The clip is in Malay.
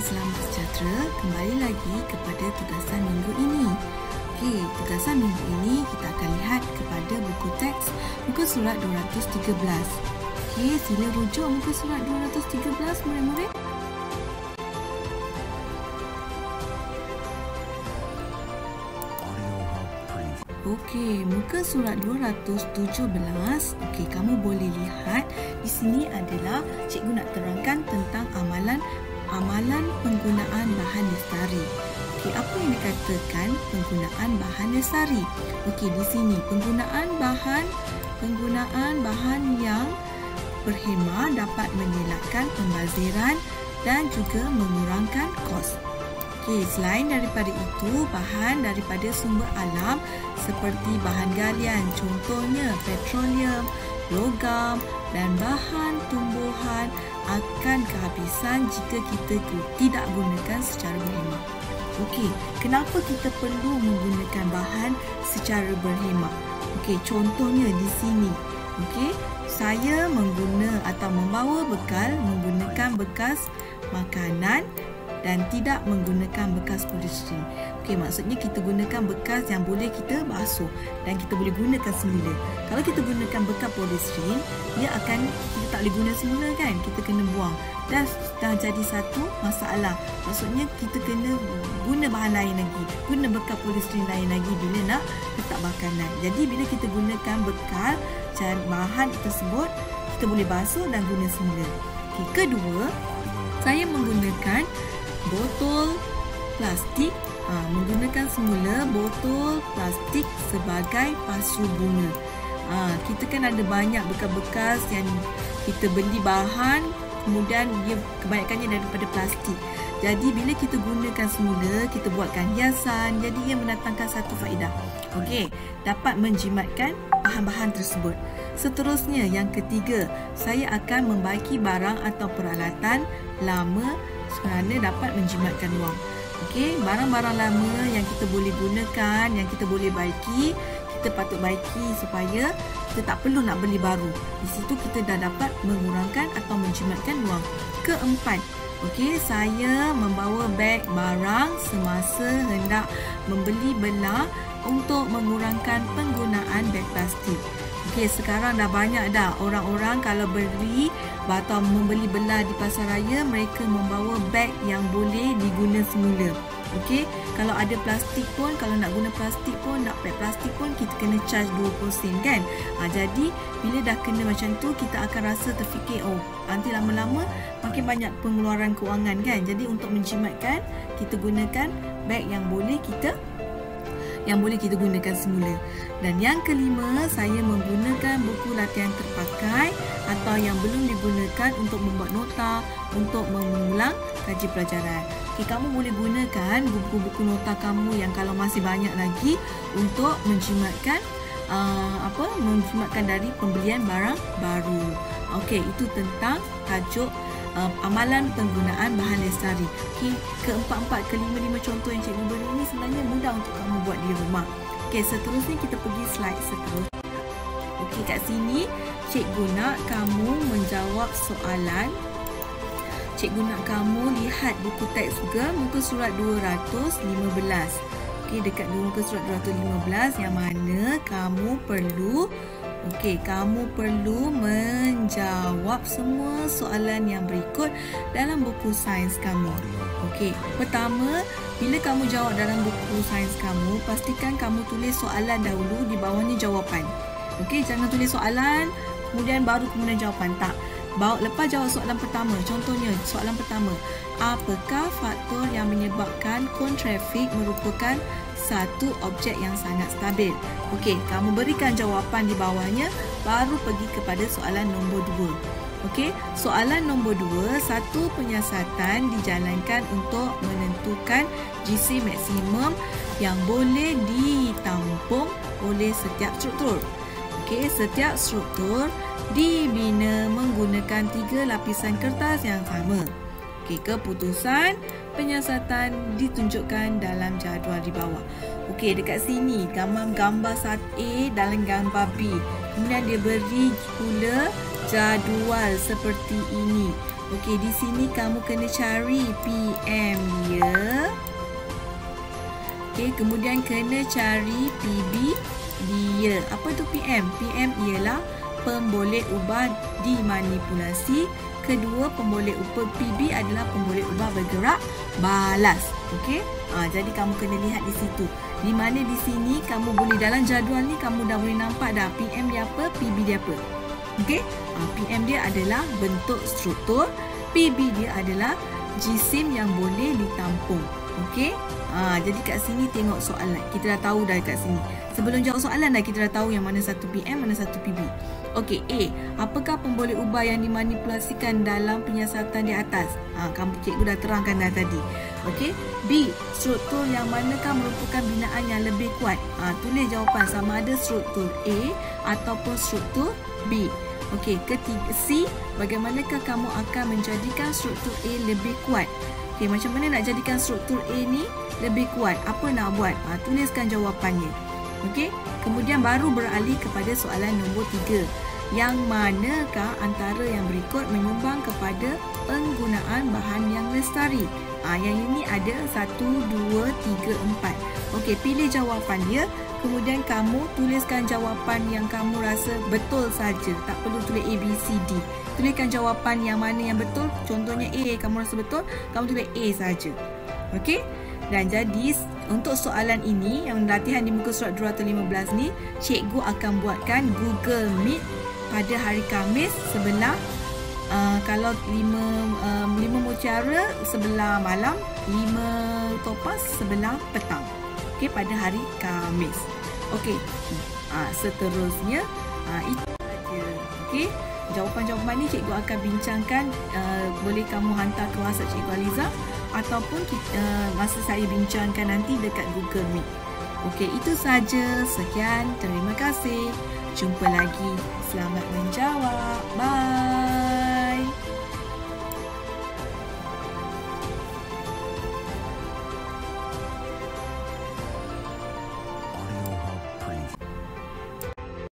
Selamat sejahtera, kembali lagi kepada tugasan minggu ini. Okey, tugasan minggu ini kita akan lihat kepada buku teks muka surat 213. Okey, sila rujuk muka surat 213 murid-murid. Okey, muka surat 217. Okey, kamu boleh lihat di sini adalah cikgu nak terangkan tentang amalan penggunaan bahan lestari. Okey, apa yang dikatakan penggunaan bahan lestari? Okey, di sini penggunaan bahan yang berhemah dapat mengelakkan pembaziran dan juga mengurangkan kos. Okey, selain daripada itu, bahan daripada sumber alam seperti bahan galian, contohnya petroleum, logam dan bahan tumbuhan akan kehabisan jika kita tidak gunakan secara berhemah. Okey, kenapa kita perlu menggunakan bahan secara berhemah? Okey, contohnya di sini. Okey, saya membawa bekal menggunakan bekas makanan dan tidak menggunakan bekas polistiren. Okey, maksudnya kita gunakan bekas yang boleh kita basuh dan kita boleh gunakan semula. Kalau kita gunakan bekas polistiren, kita tak boleh guna semula kan? Kita kena buang. Dah jadi satu masalah. Maksudnya kita kena guna bahan lain lagi, guna bekas polistiren lain lagi bila nak letak makanan. Jadi bila kita gunakan bekal bahan tersebut, kita boleh basuh dan guna semula. Okey, kedua, saya menggunakan botol plastik, menggunakan semula botol plastik sebagai pasu bunga. Kita kan ada banyak bekas-bekas yang kita beli bahan, kemudian dia kebanyakannya daripada plastik. Jadi bila kita gunakan semula, kita buatkan hiasan, jadi ia mendatangkan satu faedah. Okey, dapat menjimatkan bahan-bahan tersebut. Seterusnya, yang ketiga, saya akan membaiki barang atau peralatan lama kerana dapat menjimatkan wang. Okey, barang-barang lama yang kita boleh gunakan, yang kita boleh baiki, kita patut baiki supaya kita tak perlu nak beli baru. Di situ kita dah dapat mengurangkan atau menjimatkan wang. Keempat, okey, saya membawa beg barang semasa hendak membeli belah untuk mengurangkan penggunaan beg plastik. Okey, sekarang dah banyak dah orang-orang kalau beli atau membeli belah di pasar raya, mereka membawa beg yang boleh diguna semula. Okey, kalau ada plastik pun, kalau nak guna plastik pun, nak beg plastik pun, kita kena charge 20 sen kan. Jadi bila dah kena macam tu, kita akan rasa terfikir, oh nanti lama-lama makin banyak pengeluaran kewangan kan. Jadi untuk menjimatkan, kita gunakan beg yang boleh kita gunakan semula. Dan yang kelima, saya menggunakan buku latihan terpakai atau yang belum digunakan untuk membuat nota, untuk mengulang kaji pelajaran. Okay, kamu boleh gunakan buku-buku nota kamu yang kalau masih banyak lagi untuk menjimatkan dari pembelian barang baru. Okey, itu tentang tajuk amalan penggunaan bahan lestari. Okey, keempat-empat, kelima-lima contoh yang cikgu beri ini sebenarnya mudah untuk kamu buat di rumah. Okey, seterusnya kita pergi slide seterusnya. Okey, kat sini cikgu nak kamu menjawab soalan. Cikgu nak kamu lihat buku teks juga, muka surat 215. Okey, dekat muka surat 215 yang mana kamu perlu menjawab semua soalan yang berikut dalam buku sains kamu. Okey, pertama, bila kamu jawab dalam buku sains kamu, pastikan kamu tulis soalan dahulu, di bawahnya jawapan. Okey, jangan tulis soalan kemudian baru kemudian jawapan, tak. Lepas jawab soalan pertama. Contohnya, soalan pertama. Apakah faktor yang menyebabkan kon trafik merupakan satu objek yang sangat stabil? Okey, kamu berikan jawapan di bawahnya, baru pergi kepada soalan nombor 2. Okey, soalan nombor 2, satu penyiasatan dijalankan untuk menentukan GC maksimum yang boleh ditampung oleh setiap struktur. Okey, setiap struktur dibina menggunakan 3 lapisan kertas yang sama. Okey, keputusan penyiasatan ditunjukkan dalam jadual di bawah. Okey, dekat sini gambar A dalam gambar B. Kemudian dia beri pula jadual seperti ini. Okey, di sini kamu kena cari PM dia. Okey, kemudian kena cari PB dia. Apa tu PM? PM ialah pemboleh ubah dimanipulasi. Kedua, pemboleh ubah PB adalah pemboleh ubah bergerak balas. Okey? Jadi kamu kena lihat di situ. Di mana di sini kamu boleh dalam jadual ni kamu dah boleh nampak dah PM dia apa, PB dia apa. Okey? PM dia adalah bentuk struktur, PB dia adalah jisim yang boleh ditampung. Okey? Jadi kat sini tengok soalan. Kita dah tahu dah kat sini. Sebelum jawab soalan dah kita dah tahu yang mana satu PM, mana satu PB. Okey, A. Apakah pemboleh ubah yang dimanipulasikan dalam penyiasatan di atas? Cikgu dah terangkan dah tadi. Okey. B. Struktur yang manakah merupakan binaan yang lebih kuat? Tulis jawapan sama ada struktur A ataupun struktur B. Okey, ketiga C. Bagaimanakah kamu akan menjadikan struktur A lebih kuat? Okey, macam mana nak jadikan struktur A ni lebih kuat? Apa nak buat? Tuliskan jawapannya. Okey, kemudian baru beralih kepada soalan nombor 3. Yang manakah antara yang berikut menyumbang kepada penggunaan bahan yang lestari? Yang ini ada 1, 2, 3, 4. Okey, pilih jawapan dia. Kemudian kamu tuliskan jawapan yang kamu rasa betul saja. Tak perlu tulis A, B, C, D. Tuliskan jawapan yang mana yang betul. Contohnya A, kamu rasa betul, kamu tulis A saja. Okey? Dan jadi untuk soalan ini yang latihan di muka surat 215 ni, cikgu akan buatkan Google Meet pada hari Khamis sebelah kalau 5 mutiara sebelah malam, 5 topaz sebelah petang. Okey, pada hari Khamis. Okey. Seterusnya itu saja. Okey. Jawapan-jawapan ni cikgu akan bincangkan, boleh kamu hantar ke WhatsApp Cikgu Aliza ataupun masa saya bincangkan nanti dekat Google Meet. Okey, itu saja. Sekian, terima kasih. Jumpa lagi. Selamat menjawab. Bye.